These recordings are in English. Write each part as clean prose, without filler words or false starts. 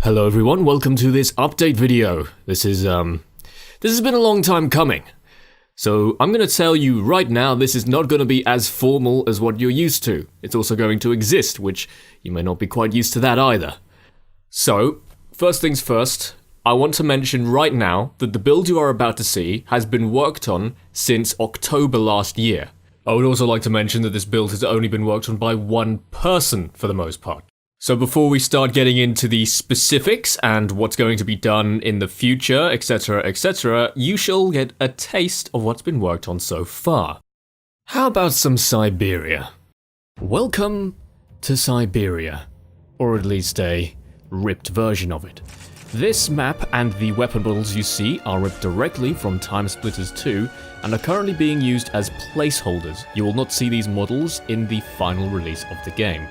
Hello everyone, welcome to this update video. This has been a long time coming. So I'm going to tell you right now, this is not going to be as formal as what you're used to. It's also going to exist, which you may not be quite used to that either. So, first things first, I want to mention right now that the build you are about to see has been worked on since October last year. I would also like to mention that this build has only been worked on by one person for the most part. So before we start getting into the specifics and what's going to be done in the future, etc., you shall get a taste of what's been worked on so far. How about some Siberia? Welcome to Siberia, or at least a ripped version of it. This map and the weapon models you see are ripped directly from Time Splitters 2 and are currently being used as placeholders. You will not see these models in the final release of the game.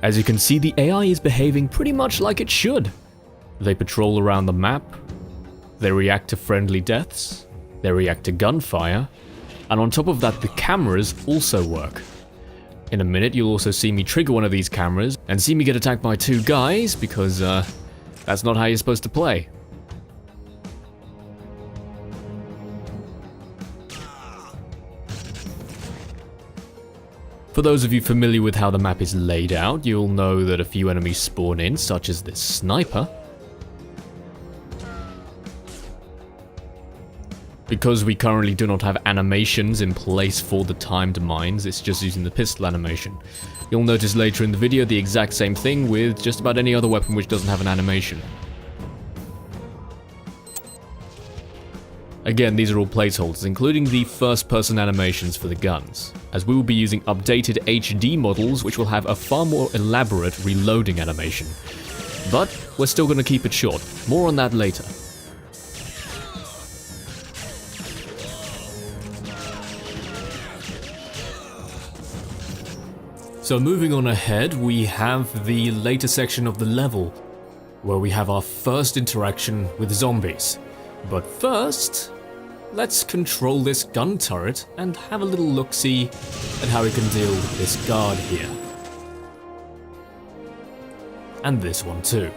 As you can see, the AI is behaving pretty much like it should. They patrol around the map, they react to friendly deaths, they react to gunfire, and on top of that the cameras also work. In a minute you'll also see me trigger one of these cameras and see me get attacked by two guys because that's not how you're supposed to play. For those of you familiar with how the map is laid out, you'll know that a few enemies spawn in, such as this sniper. Because we currently do not have animations in place for the timed mines, it's just using the pistol animation. You'll notice later in the video the exact same thing with just about any other weapon which doesn't have an animation. Again, these are all placeholders, including the first-person animations for the guns, as we will be using updated HD models which will have a far more elaborate reloading animation. But we're still going to keep it short. More on that later. So moving on ahead, we have the later section of the level, where we have our first interaction with zombies. But first, let's control this gun turret and have a little look-see at how we can deal with this guard here. And this one too.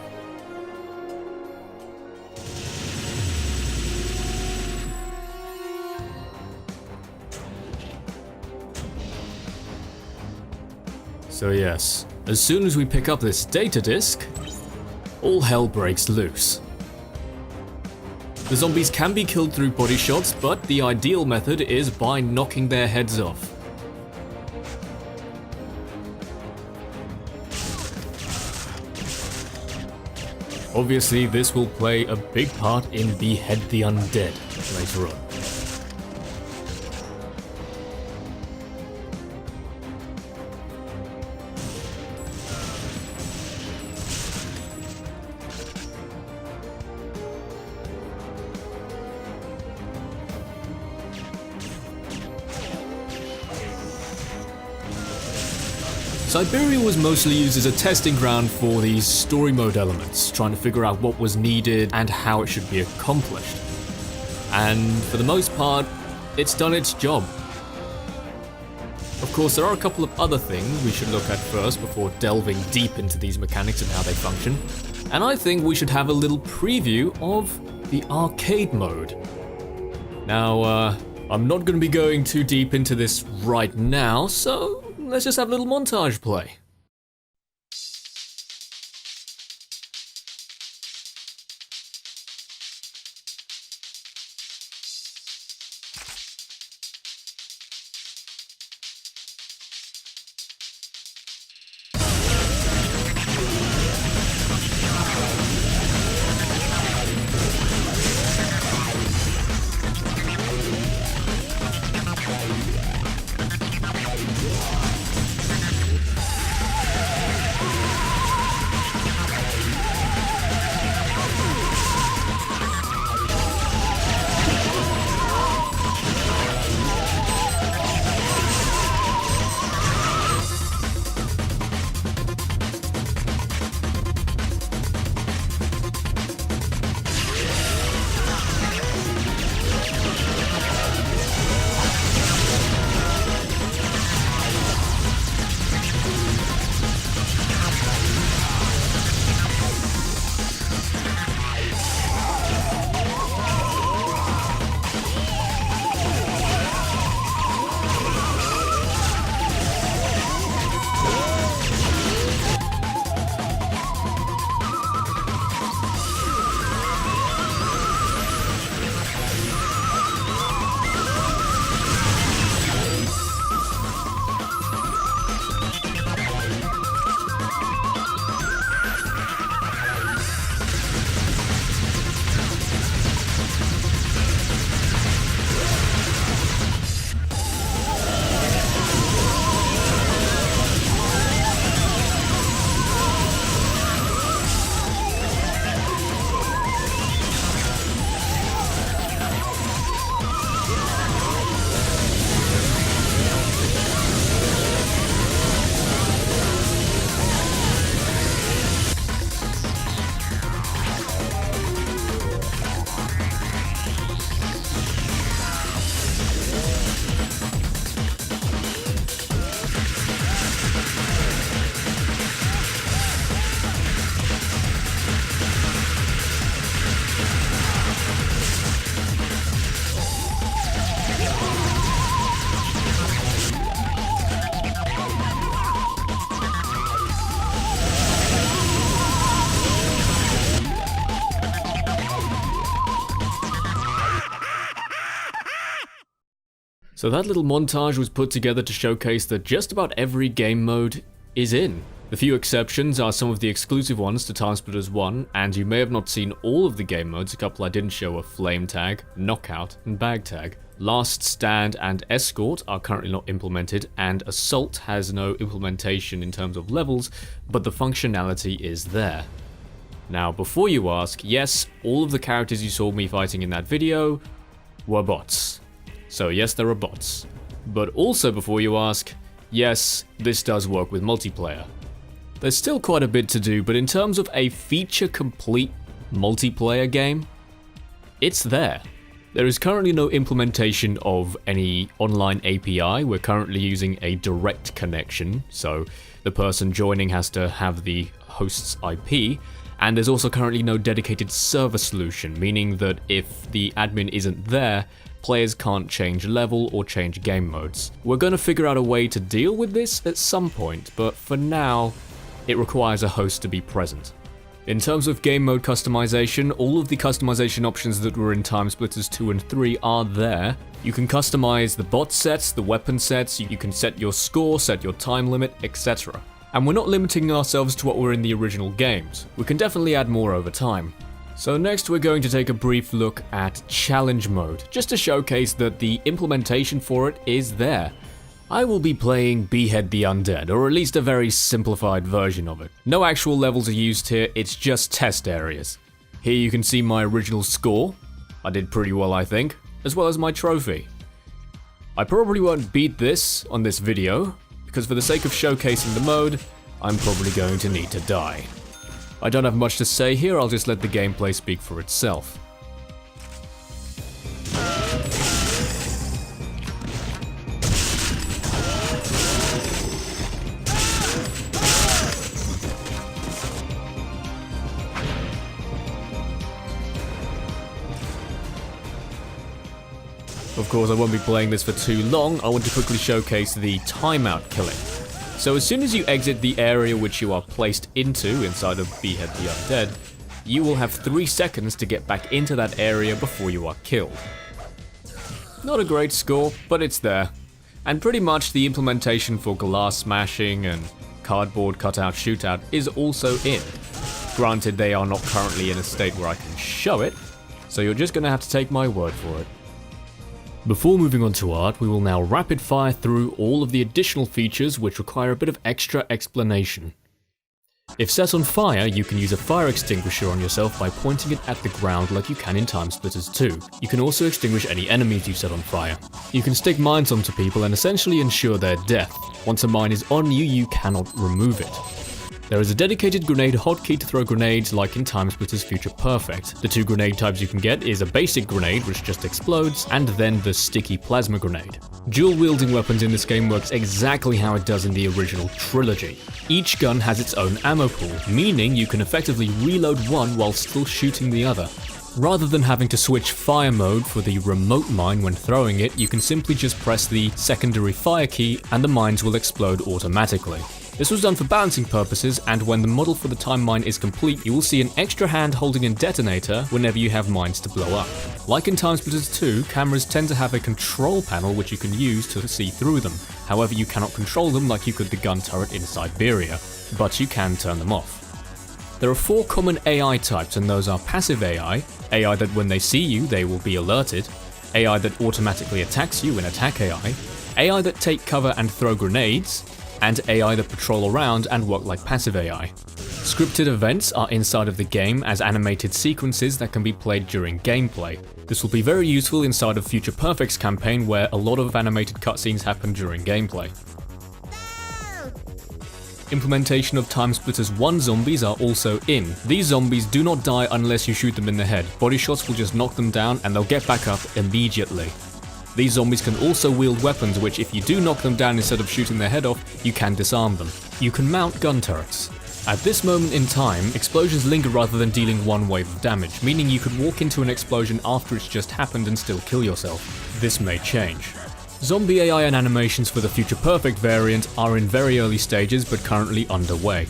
So yes, as soon as we pick up this data disk, all hell breaks loose. The zombies can be killed through body shots, but the ideal method is by knocking their heads off. Obviously, this will play a big part in Behead the Undead later on. Siberia was mostly used as a testing ground for these story mode elements, trying to figure out what was needed and how it should be accomplished. And for the most part, it's done its job. Of course, there are a couple of other things we should look at first before delving deep into these mechanics and how they function. And I think we should have a little preview of the arcade mode. Now, I'm not going to be going too deep into this right now, so let's just have a little montage play. So that little montage was put together to showcase that just about every game mode is in. The few exceptions are some of the exclusive ones to TimeSplitters 1, and you may have not seen all of the game modes. A couple I didn't show are Flame Tag, Knockout, and Bag Tag. Last Stand and Escort are currently not implemented, and Assault has no implementation in terms of levels, but the functionality is there. Now, before you ask, yes, all of the characters you saw me fighting in that video were bots. So yes, there are bots. But also before you ask, yes, this does work with multiplayer. There's still quite a bit to do, but in terms of a feature-complete multiplayer game, it's there. There is currently no implementation of any online API. We're currently using a direct connection, so the person joining has to have the host's IP, and there's also currently no dedicated server solution, meaning that if the admin isn't there, players can't change level or change game modes. We're going to figure out a way to deal with this at some point, but for now, it requires a host to be present. In terms of game mode customization, all of the customization options that were in TimeSplitters 2 and 3 are there. You can customize the bot sets, the weapon sets, you can set your score, set your time limit, etc. And we're not limiting ourselves to what were in the original games. We can definitely add more over time. So next we're going to take a brief look at challenge mode, just to showcase that the implementation for it is there. I will be playing Behead the Undead, or at least a very simplified version of it. No actual levels are used here, it's just test areas. Here you can see my original score. I did pretty well, I think, as well as my trophy. I probably won't beat this on this video, because for the sake of showcasing the mode, I'm probably going to need to die. I don't have much to say here, I'll just let the gameplay speak for itself. Of course, I won't be playing this for too long. I want to quickly showcase the timeout killing. So as soon as you exit the area which you are placed into inside of Behead the Undead, you will have 3 seconds to get back into that area before you are killed. Not a great score, but it's there. And pretty much the implementation for glass smashing and cardboard cutout shootout is also in. Granted, they are not currently in a state where I can show it, so you're just going to have to take my word for it. Before moving on to art, we will now rapid fire through all of the additional features which require a bit of extra explanation. If set on fire, you can use a fire extinguisher on yourself by pointing it at the ground like you can in TimeSplitters 2. You can also extinguish any enemies you set on fire. You can stick mines onto people and essentially ensure their death. Once a mine is on you, you cannot remove it. There is a dedicated grenade hotkey to throw grenades like in TimeSplitters Future Perfect. The 2 grenade types you can get is a basic grenade which just explodes, and then the sticky plasma grenade. Dual wielding weapons in this game works exactly how it does in the original trilogy. Each gun has its own ammo pool, meaning you can effectively reload one while still shooting the other. Rather than having to switch fire mode for the remote mine when throwing it, you can simply just press the secondary fire key and the mines will explode automatically. This was done for balancing purposes, and when the model for the time mine is complete, you will see an extra hand holding a detonator whenever you have mines to blow up. Like in TimeSplitters 2, cameras tend to have a control panel which you can use to see through them. However, you cannot control them like you could the gun turret in Siberia, but you can turn them off. There are 4 common AI types, and those are passive AI, AI that when they see you they will be alerted, AI that automatically attacks you in attack AI, AI that take cover and throw grenades, and AI that patrol around and work like passive AI. Scripted events are inside of the game as animated sequences that can be played during gameplay. This will be very useful inside of Future Perfect's campaign where a lot of animated cutscenes happen during gameplay. Implementation of TimeSplitters 1 zombies are also in. These zombies do not die unless you shoot them in the head. Body shots will just knock them down and they'll get back up immediately. These zombies can also wield weapons which, if you do knock them down instead of shooting their head off, you can disarm them. You can mount gun turrets. At this moment in time, explosions linger rather than dealing one wave of damage, meaning you could walk into an explosion after it's just happened and still kill yourself. This may change. Zombie AI and animations for the Future Perfect variant are in very early stages but currently underway.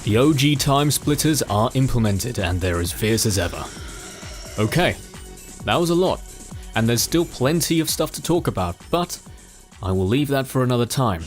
The OG TimeSplitters are implemented and they're as fierce as ever. Okay, that was a lot. And there's still plenty of stuff to talk about, but I will leave that for another time.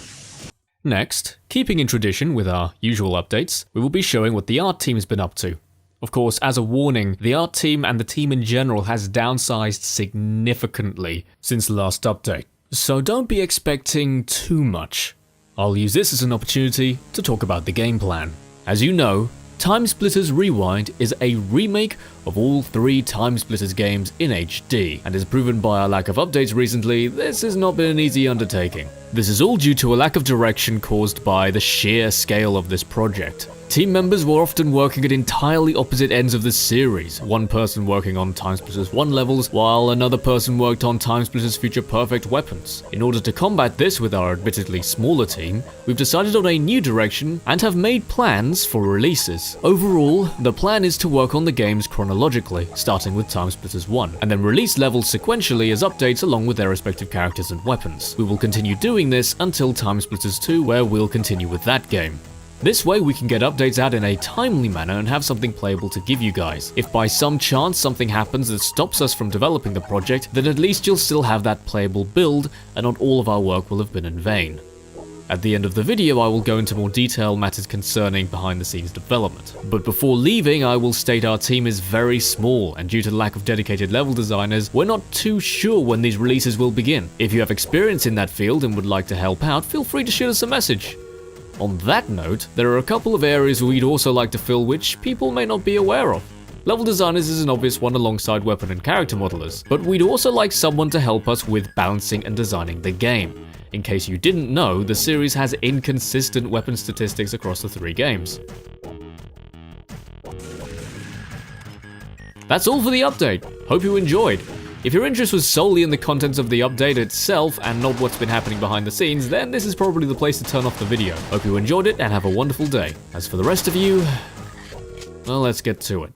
Next, keeping in tradition with our usual updates, we will be showing what the art team has been up to. Of course, as a warning, the art team and the team in general has downsized significantly since the last update, so don't be expecting too much. I'll use this as an opportunity to talk about the game plan. As you know, Time Splitters Rewind is a remake of all 3 Time Splitters games in HD, and as proven by our lack of updates recently, this has not been an easy undertaking. This is all due to a lack of direction caused by the sheer scale of this project. Team members were often working at entirely opposite ends of the series, one person working on Time Splitters 1 levels, while another person worked on Time Splitters Future Perfect weapons. In order to combat this with our admittedly smaller team, we've decided on a new direction and have made plans for releases. Overall, the plan is to work on the games chronologically, starting with Time Splitters 1, and then release levels sequentially as updates along with their respective characters and weapons. We will continue doing this until Time Splitters 2, where we'll continue with that game. This way we can get updates out in a timely manner and have something playable to give you guys. If by some chance something happens that stops us from developing the project, then at least you'll still have that playable build and not all of our work will have been in vain. At the end of the video I will go into more detail matters concerning behind the scenes development. But before leaving I will state our team is very small, and due to the lack of dedicated level designers, we're not too sure when these releases will begin. If you have experience in that field and would like to help out, feel free to shoot us a message. On that note, there are a couple of areas we'd also like to fill which people may not be aware of. Level designers is an obvious one alongside weapon and character modelers, but we'd also like someone to help us with balancing and designing the game. In case you didn't know, the series has inconsistent weapon statistics across the 3 games. That's all for the update. Hope you enjoyed. If your interest was solely in the contents of the update itself and not what's been happening behind the scenes, then this is probably the place to turn off the video. Hope you enjoyed it and have a wonderful day. As for the rest of you, well, let's get to it.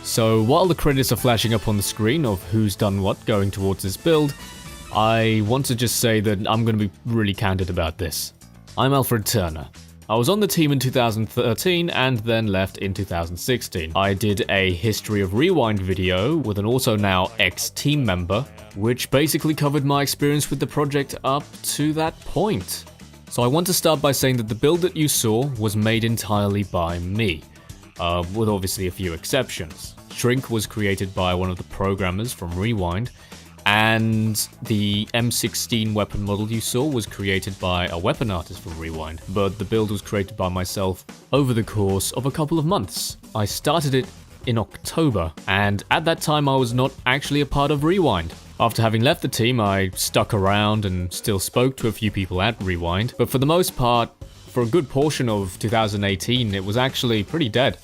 So while the credits are flashing up on the screen of who's done what going towards this build, I want to just say that I'm going to be really candid about this. I'm Alfred Turner. I was on the team in 2013 and then left in 2016. I did a History of Rewind video with an also now ex-team member, which basically covered my experience with the project up to that point. So I want to start by saying that the build that you saw was made entirely by me, with obviously a few exceptions. Shrink was created by one of the programmers from Rewind, and the M16 weapon model you saw was created by a weapon artist from Rewind, but the build was created by myself over the course of a couple of months. I started it in October, and at that time I was not actually a part of Rewind. After having left the team, I stuck around and still spoke to a few people at Rewind, but for the most part, for a good portion of 2018, it was actually pretty dead.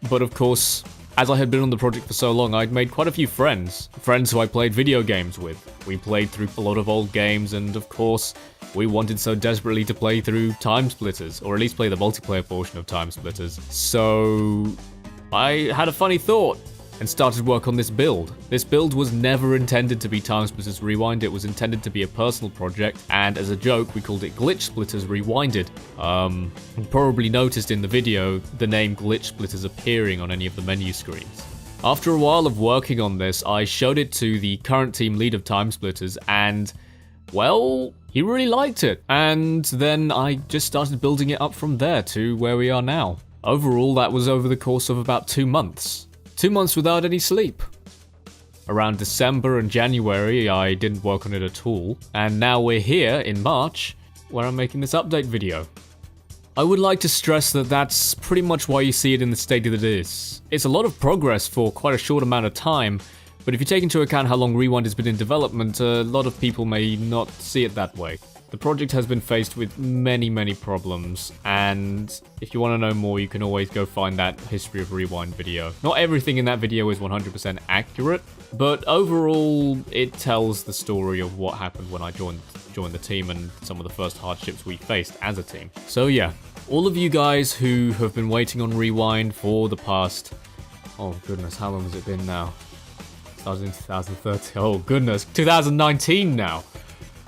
But of course, as I had been on the project for so long, I'd made quite a few friends who I played video games with. We played through a lot of old games, and of course, we wanted so desperately to play through Time Splitters, or at least play the multiplayer portion of Time Splitters. So I had a funny thought and started work on this build. This build was never intended to be Time Splitters Rewind, it was intended to be a personal project, and as a joke, we called it Glitch Splitters Rewinded. You probably noticed in the video the name Glitch Splitters appearing on any of the menu screens. After a while of working on this, I showed it to the current team lead of Time Splitters, and, well, he really liked it. And then I just started building it up from there to where we are now. Overall, that was over the course of about 2 months. 2 months without any sleep. Around December and January, I didn't work on it at all, and now we're here in March, where I'm making this update video. I would like to stress that that's pretty much why you see it in the state that it is. It's a lot of progress for quite a short amount of time, but if you take into account how long Rewind has been in development, a lot of people may not see it that way. The project has been faced with many problems, and if you want to know more, you can always go find that History of Rewind video. Not everything in that video is 100% accurate, but overall, it tells the story of what happened when I joined the team and some of the first hardships we faced as a team. So yeah, all of you guys who have been waiting on Rewind for the past, oh goodness, how long has it been now? Started in 2013, oh goodness, 2019 now.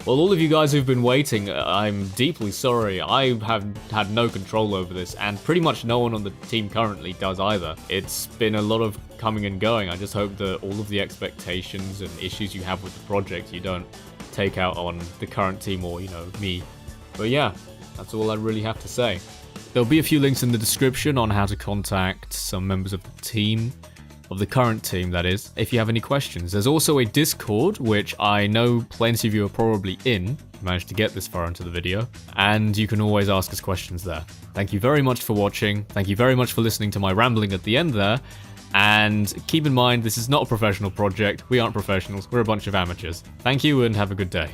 Well, all of you guys who've been waiting, I'm deeply sorry. I have had no control over this, and pretty much no one on the team currently does either. It's been a lot of coming and going. I just hope that all of the expectations and issues you have with the project, you don't take out on the current team or, you know, me. But yeah, that's all I really have to say. There'll be a few links in the description on how to contact some members of the team, of the current team that is, if you have any questions. There's also a Discord, which I know plenty of you are probably in, managed to get this far into the video, and you can always ask us questions there. Thank you very much for watching, thank you very much for listening to my rambling at the end there, and keep in mind this is not a professional project, we aren't professionals, we're a bunch of amateurs. Thank you and have a good day.